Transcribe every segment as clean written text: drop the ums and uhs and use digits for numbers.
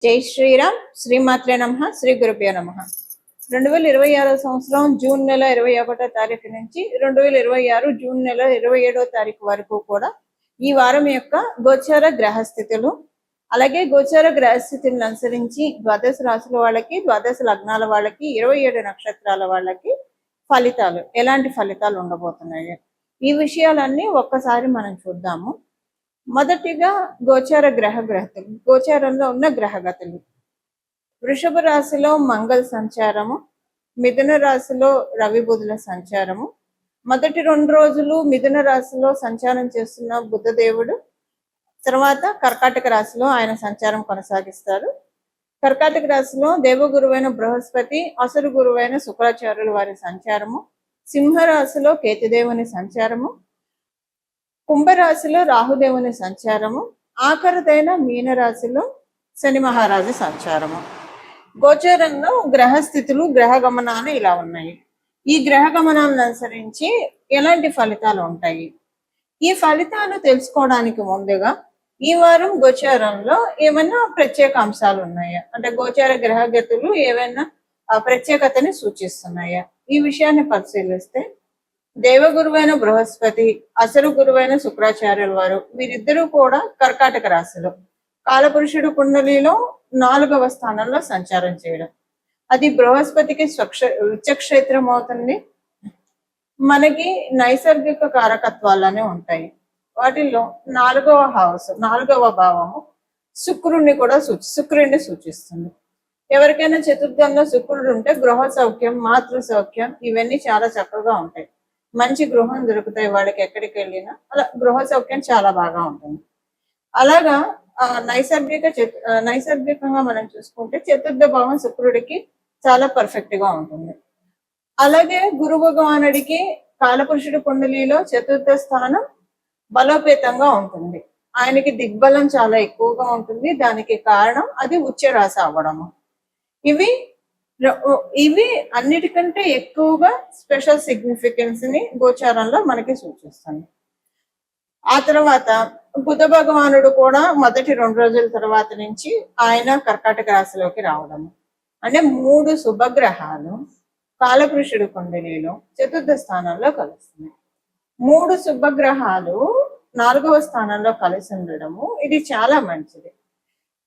జై శ్రీరామ్. శ్రీమాత్రే నమః. శ్రీ గురుభ్యో నమః. 2026 సంవత్సరం జూన్ నెల 21వ తారీఖు నుంచి 2026 జూన్ నెల 27వ తారీఖు వరకు కూడా ఈ వారం యొక్క గోచార గ్రహస్థితులు, అలాగే గోచార గ్రహస్థితులను అనుసరించి ద్వాదశ రాశుల వాళ్ళకి, ద్వాదశ లగ్నాల వాళ్ళకి, 27 నక్షత్రాల వాళ్ళకి ఫలితాలు, ఎలాంటి ఫలితాలు ఉండబోతున్నాయి, ఈ విషయాలన్నీ ఒక్కసారి మనం చూద్దాము. మొదటిగా గోచార గ్రహగతులు, గోచారంలో ఉన్న గ్రహగతులు. వృషభ రాశిలో మంగళ సంచారము, మిథున రాశిలో రవి బుధుల సంచారము. మొదటి 2 రోజులు మిథున రాశిలో సంచారం చేస్తున్న బుధదేవుడు తర్వాత కర్కాటక రాశిలో ఆయన సంచారం కొనసాగిస్తారు. కర్కాటక రాశిలో దేవగురువైన బృహస్పతి, అసురు గురువైన శుక్రాచార్యుల వారి సంచారము. సింహరాశిలో కేతుదేవుని సంచారము. కుంభరాశిలో రాహుదేవుని సంచారము. ఆఖరిదైన మీనరాశిలో శని మహారాజు సంచారము. గోచారంలో గ్రహస్థితులు, గ్రహ గమనాలు ఇలా ఉన్నాయి. ఈ గ్రహ గమనాలను అనుసరించి ఎలాంటి ఫలితాలు ఉంటాయి, ఈ ఫలితాలు తెలుసుకోవడానికి ముందుగా ఈ వారం గోచారంలో ఏమైనా ప్రత్యేక అంశాలు ఉన్నాయా, అంటే గోచార గ్రహగతులు ఏమైనా ప్రత్యేకతని సూచిస్తున్నాయా, ఈ విషయాన్ని పరిశీలిస్తే దేవగురువైన బృహస్పతి, అసలు గురువైన శుక్రాచార్యుల వారు వీరిద్దరూ కూడా కర్కాటక రాశిలో కాలపురుషుడు కుండలిలో 4వ స్థానంలో సంచారం చేయడం, అది బృహస్పతికి ఉచ్చక్షేత్రం అవుతుంది. మనకి నైసర్గిక కారకత్వాలనే ఉంటాయి. వాటిల్లో 4వ హౌస్, 4వ భావము శుక్రుడిని సూచిస్తుంది. ఎవరికైనా చతుర్థంలో శుక్రుడు ఉంటే గృహ సౌఖ్యం, మాతృ సౌఖ్యం ఇవన్నీ చాలా చక్కగా ఉంటాయి. మంచి గృహం దొరుకుతాయి వాళ్ళకి, ఎక్కడికి వెళ్ళినా అలా గృహ సౌఖ్యం చాలా బాగా ఉంటుంది. అలాగా నైసర్గికంగా మనం చూసుకుంటే చతుర్థ భావం శుక్రుడికి చాలా పర్ఫెక్ట్ గా ఉంటుంది. అలాగే గురు భగవానుడికి కాలపురుషుడి కుండలిలో చతుర్థ స్థానం బలోపేతంగా ఉంటుంది. ఆయనకి దిగ్బలం చాలా ఎక్కువగా ఉంటుంది. దానికి కారణం అది ఉచ్చ రాశి అవ్వడము. ఇవి అన్నిటికంటే ఎక్కువగా స్పెషల్ సిగ్నిఫికెన్స్ ని గోచారంలో మనకి సూచిస్తుంది. ఆ తర్వాత బుధ భగవానుడు కూడా మొదటి 2 రోజుల తర్వాత నుంచి ఆయన కర్కాటక రాశిలోకి రావడము. అంటే 3 శుభగ్రహాలు కాలపురుషుడు కుండలిలో చతుర్థ స్థానంలో కలుస్తున్నాయి. 3 శుభగ్రహాలు 4వ స్థానంలో కలిసి ఉండడము ఇది చాలా మంచిది.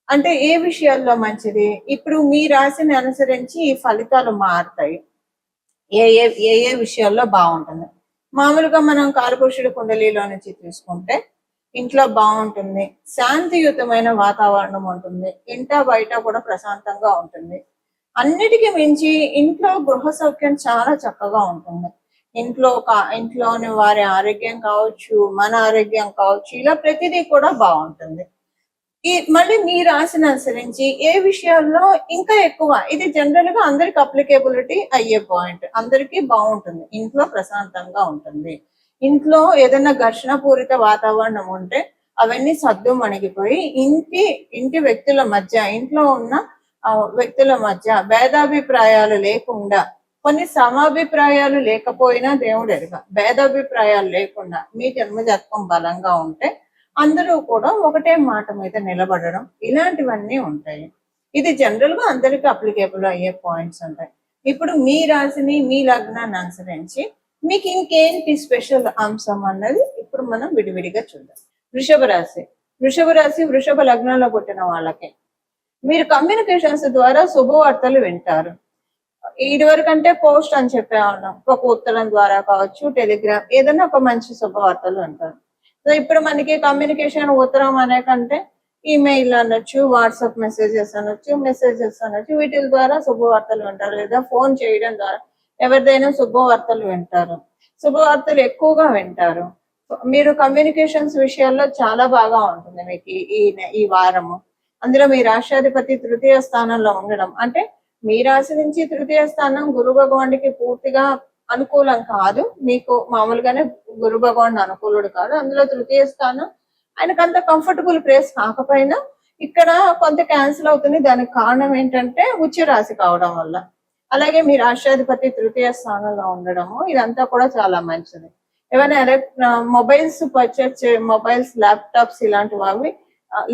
అంటే ఏ విషయాల్లో మంచిది, ఇప్పుడు మీ రాశిని అనుసరించి ఈ ఫలితాలు మారుతాయి. ఏ ఏ ఏ విషయాల్లో బాగుంటుంది. మామూలుగా మనం కాలపురుషుడి కుండలిలో నుంచి తీసుకుంటే ఇంట్లో బాగుంటుంది, శాంతియుతమైన వాతావరణం ఉంటుంది, ఇంట బయట కూడా ప్రశాంతంగా ఉంటుంది. అన్నిటికీ మించి ఇంట్లో గృహ సౌఖ్యం చాలా చక్కగా ఉంటుంది. ఇంట్లోని వారి ఆరోగ్యం కావచ్చు, మన ఆరోగ్యం కావచ్చు, ఇలా ప్రతిదీ కూడా బాగుంటుంది. మళ్ళీ మీ రాశిని అనుసరించి ఏ విషయాల్లో ఇంకా ఎక్కువ, ఇది జనరల్ గా అందరికి అప్లికేబిలిటీ అయ్యే పాయింట్. అందరికీ బాగుంటుంది, ఇంట్లో ప్రశాంతంగా ఉంటుంది. ఇంట్లో ఏదైనా ఘర్షణ పూరిత వాతావరణం ఉంటే అవన్నీ సద్దు మణిగిపోయి ఇంటి వ్యక్తుల మధ్య, ఇంట్లో ఉన్న వ్యక్తుల మధ్య భేదాభిప్రాయాలు లేకుండా, కొన్ని సమాభిప్రాయాలు లేకపోయినా దేవుడు ఎరుగ, భేదాభిప్రాయాలు లేకుండా మీ జన్మజాతకం బలంగా ఉంటే అందరూ కూడా ఒకటే మాట మీద నిలబడడం, ఇలాంటివన్నీ ఉంటాయి. ఇది జనరల్ గా అందరికి అప్లికేబుల్ అయ్యే పాయింట్స్ ఉంటాయి. ఇప్పుడు మీ రాశిని, మీ లగ్నాన్ని అనుసరించి మీకు ఇంకేంటి స్పెషల్ అంశం అన్నది ఇప్పుడు మనం విడివిడిగా చూద్దాం. వృషభ రాశి వృషభ లగ్నంలో పుట్టిన వాళ్ళకి మీరు కమ్యూనికేషన్స్ ద్వారా శుభవార్తలు వింటారు. ఇదివరకంటే పోస్ట్ అని చెప్పేవాళ్ళం, ఒక ఉత్తరం ద్వారా కావచ్చు, టెలిగ్రామ్, ఏదైనా ఒక మంచి శుభవార్తలు వింటారు. సో ఇప్పుడు మనకి కమ్యూనికేషన్ ఉత్తరం అనే కంటే ఈమెయిల్ అనొచ్చు, వాట్సాప్ మెసేజెస్ అనొచ్చు, వీటి ద్వారా శుభవార్తలు వింటారు. లేదా ఫోన్ చేయడం ద్వారా ఎవరిదైనా శుభవార్తలు వింటారు. శుభవార్తలు ఎక్కువగా వింటారు. మీరు కమ్యూనికేషన్స్ విషయాల్లో చాలా బాగా ఉంటుంది మీకు ఈ వారము. అందులో మీ రాష్ట్రాధిపతి 3వ స్థానంలో ఉండడం, అంటే మీ రాశి నుంచి 3వ స్థానం గురు భగవానుడికి పూర్తిగా అనుకూలం కాదు. మీకు మామూలుగానే గురు భగవాన్ అనుకూలుడు కాదు. అందులో 3వ స్థానం ఆయనకు అంత కంఫర్టబుల్ ప్లేస్ కాకపోయినా ఇక్కడ కొంత క్యాన్సిల్ అవుతుంది. దానికి కారణం ఏంటంటే ఉచ్చ రాశి కావడం వల్ల. అలాగే మీ రాష్ట్రాధిపతి 3వ స్థానంలో ఉండడము, ఇదంతా కూడా చాలా మంచిది. ఏమైనా మొబైల్స్ పర్చేస్ మొబైల్స్, ల్యాప్టాప్స్ ఇలాంటివి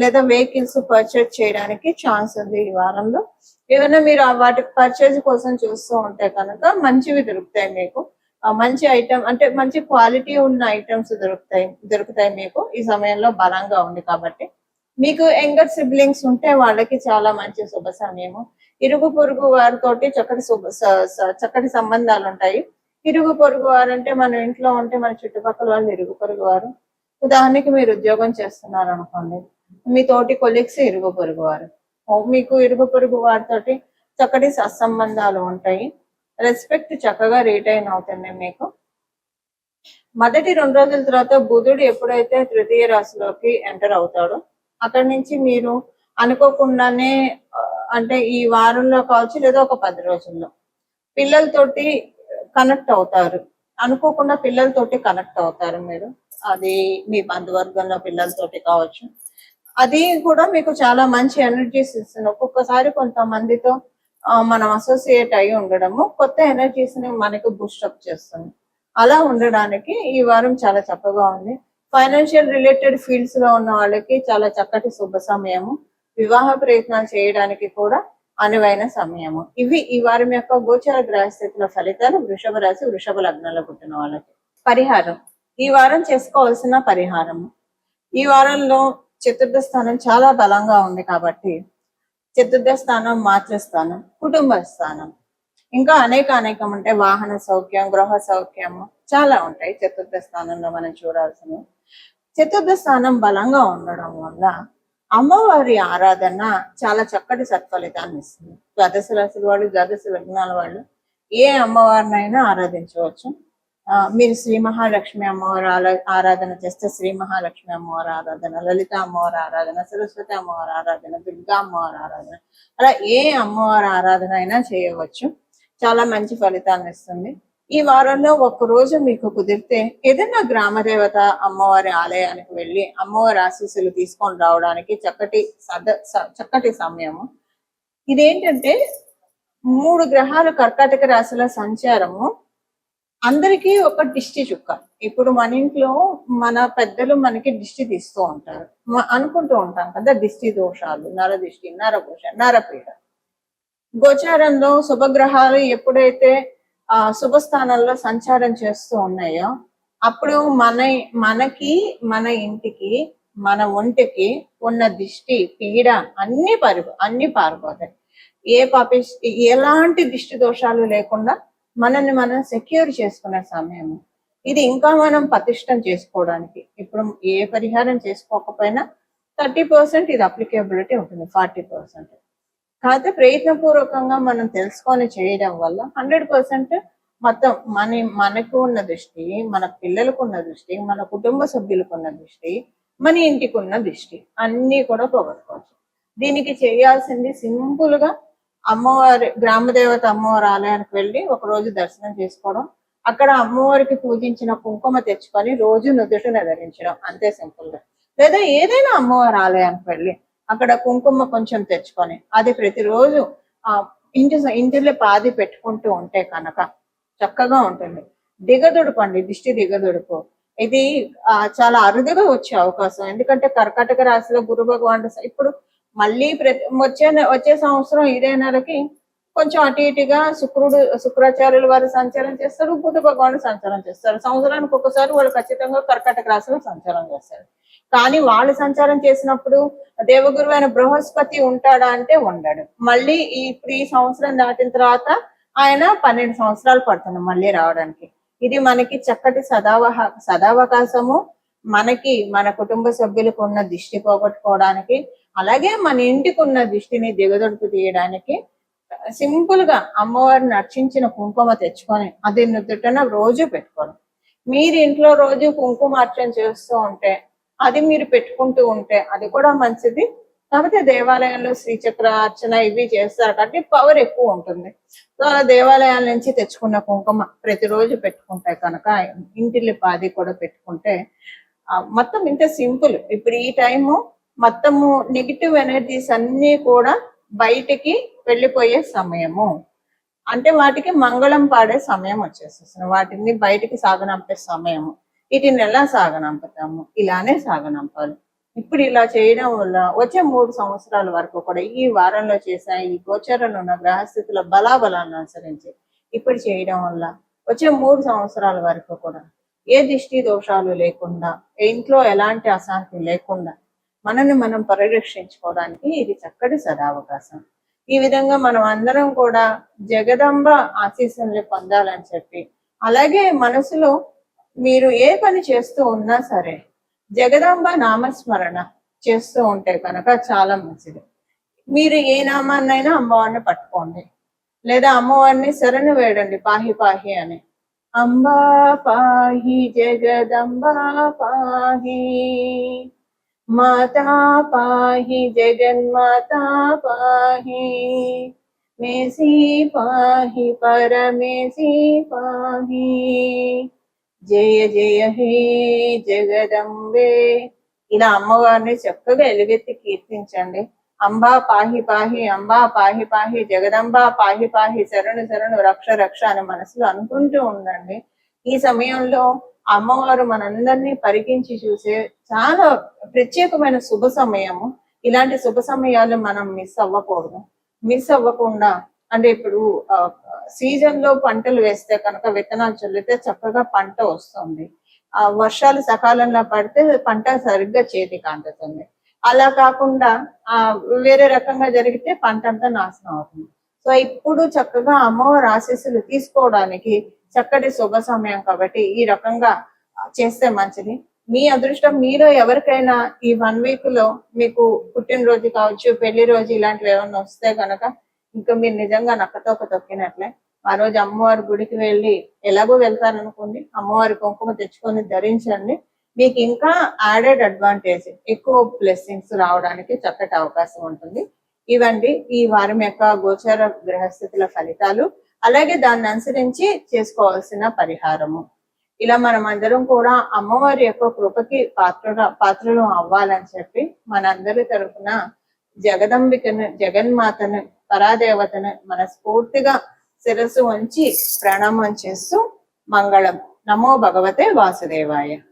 లేదా వెహికల్స్ పర్చేజ్ చేయడానికి ఛాన్స్ ఉంది ఈ వారంలో. ఏమైనా మీరు వాటి పర్చేజ్ కోసం చూస్తూ ఉంటే కనుక మంచివి దొరుకుతాయి మీకు. మంచి ఐటమ్ అంటే మంచి క్వాలిటీ ఉన్న ఐటమ్స్ దొరుకుతాయి మీకు ఈ సమయంలో. బలంగా ఉంది కాబట్టి మీకు యంగర్ సిబ్లింగ్స్ ఉంటే వాళ్ళకి చాలా మంచి శుభ సమయము. ఇరుగు పొరుగు వారితోటి చక్కటి సంబంధాలు ఉంటాయి. ఇరుగు పొరుగు వారు అంటే మన ఇంట్లో ఉంటే మన చుట్టుపక్కల వాళ్ళు ఇరుగు పొరుగు వారు. ఉదాహరణకి మీరు ఉద్యోగం చేస్తున్నారు అనుకోండి, మీ తోటి కొలీగ్స్ ఇరుగు పొరుగు వారు. మీకు ఇరుగు పొరుగు వారితోటి చక్కటి సత్సంబంధాలు ఉంటాయి. రెస్పెక్ట్ చక్కగా రిటైన్ అవుతుంది మీకు. మొదటి 2 రోజుల తర్వాత బుధుడు ఎప్పుడైతే తృతీయ రాశిలోకి ఎంటర్ అవుతాడో అక్కడి నుంచి మీరు అనుకోకుండానే అంటే ఈ వారంలో కావచ్చు లేదా ఒక 10 రోజుల్లో పిల్లలతోటి కనెక్ట్ అవుతారు. అనుకోకుండా పిల్లలతోటి కనెక్ట్ అవుతారు మీరు. అది మీ బంధువర్గంలో పిల్లలతోటి కావచ్చు. అది కూడా మీకు చాలా మంచి ఎనర్జీస్ ఇస్తుంది. ఒక్కొక్కసారి కొంతమందితో మనం అసోసియేట్ అయి ఉండడము కొత్త ఎనర్జీస్ ని మనకు బూస్టప్ చేస్తుంది. అలా ఉండడానికి ఈ వారం చాలా చక్కగా ఉంది. ఫైనాన్షియల్ రిలేటెడ్ ఫీల్డ్స్ లో ఉన్న వాళ్ళకి చాలా చక్కటి శుభ సమయము. వివాహ ప్రయత్నాలు చేయడానికి కూడా అనువైన సమయము. ఇవి ఈ వారం యొక్క గోచార గ్రహస్థితుల ఫలితాలు వృషభ రాశి వృషభ లగ్నంలో పుట్టిన వాళ్ళకి. పరిహారం, ఈ వారం చేసుకోవాల్సిన పరిహారము. ఈ వారంలో చతుర్థ స్థానం చాలా బలంగా ఉంది కాబట్టి చతుర్థ స్థానం, మాతృస్థానం, కుటుంబ స్థానం, ఇంకా అనేకం ఉంటాయి. వాహన సౌఖ్యం, గృహ సౌఖ్యము చాలా ఉంటాయి చతుర్థ స్థానంలో మనం చూడాల్సినవి. చతుర్థ స్థానం బలంగా ఉండడం వల్ల అమ్మవారి ఆరాధన చాలా చక్కటి సత్ఫలితాన్ని ఇస్తుంది. ద్వాదశ రాశుల వాళ్ళు, ద్వాదశ లగ్నాల వాళ్ళు ఏ అమ్మవారినైనా ఆరాధించవచ్చు. మీరు శ్రీ మహాలక్ష్మి అమ్మవారి ఆరాధన చేస్తే శ్రీ మహాలక్ష్మి అమ్మవారి ఆరాధన, లలిత అమ్మవారి ఆరాధన, సరస్వతి అమ్మవారి ఆరాధన, దుర్గా అమ్మవారి ఆరాధన, అలా ఏ అమ్మవారి ఆరాధన అయినా చేయవచ్చు. చాలా మంచి ఫలితాన్ని ఇస్తుంది. ఈ వారంలో ఒక్కరోజు మీకు కుదిరితే ఏదైనా గ్రామ దేవత అమ్మవారి ఆలయానికి వెళ్ళి అమ్మవారి ఆశీస్సులు తీసుకొని రావడానికి చక్కటి సమయము. ఇదేంటంటే 3 గ్రహాలు కర్కాటక రాశిలో సంచారము అందరికీ ఒక దిష్టి చుక్క. ఇప్పుడు మన ఇంట్లో మన పెద్దలు మనకి దిష్టి తీస్తూ ఉంటారు, అనుకుంటూ ఉంటాం కదా, దిష్టి దోషాలు, నరదిష్టి, నరఘోష, నరపీడ. గోచారంలో శుభగ్రహాలు ఎప్పుడైతే శుభస్థానంలో సంచారం చేస్తూ ఉన్నాయో అప్పుడు మనకి, మన ఇంటికి, మన ఒంటికి ఉన్న దిష్టి, పీడ అన్ని పారిపోతాయి. ఎలాంటి దిష్టి దోషాలు లేకుండా మనల్ని మనం సెక్యూర్ చేసుకునే సమయం ఇది. ఇంకా మనం పటిష్టం చేసుకోవడానికి ఇప్పుడు ఏ పరిహారం చేసుకోకపోయినా 30% ఇది అప్లికేబిలిటీ ఉంటుంది, 40%. కాకపోతే ప్రయత్నపూర్వకంగా మనం తెలుసుకొని చేయడం వల్ల 100% మొత్తం మనకు ఉన్న దృష్టి, మన పిల్లలకు ఉన్న దృష్టి, మన కుటుంబ సభ్యులకు ఉన్న దృష్టి, మన ఇంటికి ఉన్న దృష్టి అన్ని కూడా పోగొట్టుకోవచ్చు. దీనికి చేయాల్సింది సింపుల్ గా అమ్మవారి గ్రామదేవత అమ్మవారి ఆలయానికి వెళ్ళి ఒక రోజు దర్శనం చేసుకోవడం, అక్కడ అమ్మవారికి పూజించిన కుంకుమ తెచ్చుకొని రోజు నుదుటిన ధరించడం, అంతే సింపుల్ గా. లేదా ఏదైనా అమ్మవారి ఆలయానికి వెళ్ళి అక్కడ కుంకుమ కొంచెం తెచ్చుకొని అది ప్రతిరోజు ఇంటిలో పాది పెట్టుకుంటూ ఉంటే కనుక చక్కగా ఉంటుంది. దిగదుడుపండి, దిష్టి దిగదుడుపు. ఇది చాలా అరుదుగా వచ్చే అవకాశం. ఎందుకంటే కర్కాటక రాశిలో గురు భగవానుడు ఇప్పుడు మళ్ళీ వచ్చే సంవత్సరం ఇదే నెలకి కొంచెం అటు ఇటుగా శుక్రాచార్యులు వారు సంచారం చేస్తారు, బుధ భగవానుడు సంచారం చేస్తారు. సంవత్సరానికి ఒకసారి వాళ్ళు ఖచ్చితంగా కర్కాటక రాశిలో సంచారం చేస్తారు. కానీ వాళ్ళు సంచారం చేసినప్పుడు దేవగురు అయిన బృహస్పతి ఉంటాడా అంటే ఉండడు. మళ్ళీ ఇప్పుడు ఈ సంవత్సరం దాటిన తర్వాత ఆయన 12 సంవత్సరాలు పడుతుంది మళ్ళీ రావడానికి. ఇది మనకి చక్కటి సదావకాశము. మనకి మన కుటుంబ సభ్యులకు ఉన్న దిష్టి పోగొట్టుకోవడానికి, అలాగే మన ఇంటికి ఉన్న దిష్టిని దిగదొడుపు తీయడానికి సింపుల్ గా అమ్మవారిని అర్చించిన కుంకుమ తెచ్చుకొని అది నుదుటన రోజు పెట్టుకోవడం. మీరు ఇంట్లో రోజు కుంకుమ అర్చన చేస్తూ ఉంటే, అది మీరు పెట్టుకుంటూ ఉంటే అది కూడా మంచిది. కాకపోతే దేవాలయంలో శ్రీచక్ర అర్చన ఇవి చేస్తారు కాబట్టి పవర్ ఎక్కువ ఉంటుంది. సో అలా దేవాలయాల నుంచి తెచ్చుకున్న కుంకుమ ప్రతిరోజు పెట్టుకుంటే కనుక, ఇంటిల్లి పాది కూడా పెట్టుకుంటే మొత్తం ఇంత సింపుల్. ఇప్పుడు ఈ టైము మొత్తము నెగిటివ్ ఎనర్జీస్ అన్ని కూడా బయటికి వెళ్ళిపోయే సమయము. అంటే వాటికి మంగళం పాడే సమయం వచ్చేసేస్తుంది. వాటిని బయటికి సాగనంపే సమయము. వీటిని ఎలా సాగనంపుతాము? ఇలానే సాగనంపాలి. ఇప్పుడు ఇలా చేయడం వల్ల వచ్చే 3 సంవత్సరాల వరకు కూడా ఈ వారంలో చేసిన ఈ గోచరంలో ఉన్న గ్రహస్థితుల బలాబలాన్ని అనుసరించి ఇప్పుడు చేయడం వల్ల వచ్చే 3 సంవత్సరాల వరకు కూడా ఏ దిష్టి దోషాలు లేకుండా, ఇంట్లో ఎలాంటి అశాంతి లేకుండా మనల్ని మనం పరిరక్షించుకోవడానికి ఇది చక్కటి సదావకాశం. ఈ విధంగా మనం అందరం కూడా జగదంబ ఆశీస్సుల్ని పొందాలని చెప్పి, అలాగే మనసులో మీరు ఏ పని చేస్తూ ఉన్నా సరే జగదాంబ నామస్మరణ చేస్తూ ఉంటే కనుక చాలా మంచిది. మీరు ఏ నామాన్నైనా అమ్మవారిని పట్టుకోండి, లేదా అమ్మవారిని శరణు వేడండి, పాహి పాహి అని. అంబా పాహి జగదంబా పాహి, మాతా పాహి జగన్మాతా పాహి, మేసి పాహి పరమేసి పాహి, జయ జయ హే జగదంబే. ఇలా అమ్మవారిని చక్కగా ఎలుగెత్తి కీర్తించండి. అంబా పాహి పాహి, అంబా పాహి పాహి, జగదంబా పాహి పాహి, శరణు శరణు, రక్ష రక్ష అని మనసులో అనుకుంటూ ఉండండి. ఈ సమయంలో అమ్మవారు మనందరినీ పరికించి చూసే చాలా ప్రత్యేకమైన శుభ సమయము. ఇలాంటి శుభ సమయాలు మనం మిస్ అవ్వకూడదు. మిస్ అవ్వకుండా అంటే ఇప్పుడు సీజన్ లో పంటలు వేస్తే కనుక విత్తనాలు చల్లితే చక్కగా పంట వస్తుంది. వర్షాలు సకాలంలో పడితే పంట సరిగ్గా చేతికి అందుతుంది. అలా కాకుండా వేరే రకంగా జరిగితే పంట అంతా నాశనం అవుతుంది. సో ఇప్పుడు చక్కగా అమ్మవారి ఆశీస్సులు తీసుకోవడానికి చక్కటి శుభ సమయం కాబట్టి ఈ రకంగా చేస్తే మంచిది. మీ అదృష్టం మీలో ఎవరికైనా ఈ 1 వీక్ లో మీకు పుట్టినరోజు కావచ్చు, పెళ్లి రోజు ఇలాంటివి ఏమన్నా వస్తే కనుక ఇంకా మీరు నిజంగా నక్కతోక తొక్కినట్లే. ఆ రోజు అమ్మవారి గుడికి వెళ్ళి ఎలాగో వెళ్తారనుకోండి, అమ్మవారి కుంకుమ తెచ్చుకొని ధరించండి. మీకు ఇంకా యాడెడ్ అడ్వాంటేజ్, ఎక్కువ బ్లెస్సింగ్స్ రావడానికి చక్కటి అవకాశం ఉంటుంది. ఇవండి ఈ వారం యొక్క గోచర గ్రహస్థితుల ఫలితాలు, అలాగే దాన్ని అనుసరించి చేసుకోవాల్సిన పరిహారము. ఇలా మనం అందరం కూడా అమ్మవారి యొక్క కృపకి పాత్రలు అవ్వాలని చెప్పి మనందరి తరఫున జగదంబికను, జగన్మాతను, పరాదేవతను మనస్ఫూర్తిగా శిరస్సు వంచి ప్రణామం చేస్తూ మంగళం. నమో భగవతే వాసుదేవాయ.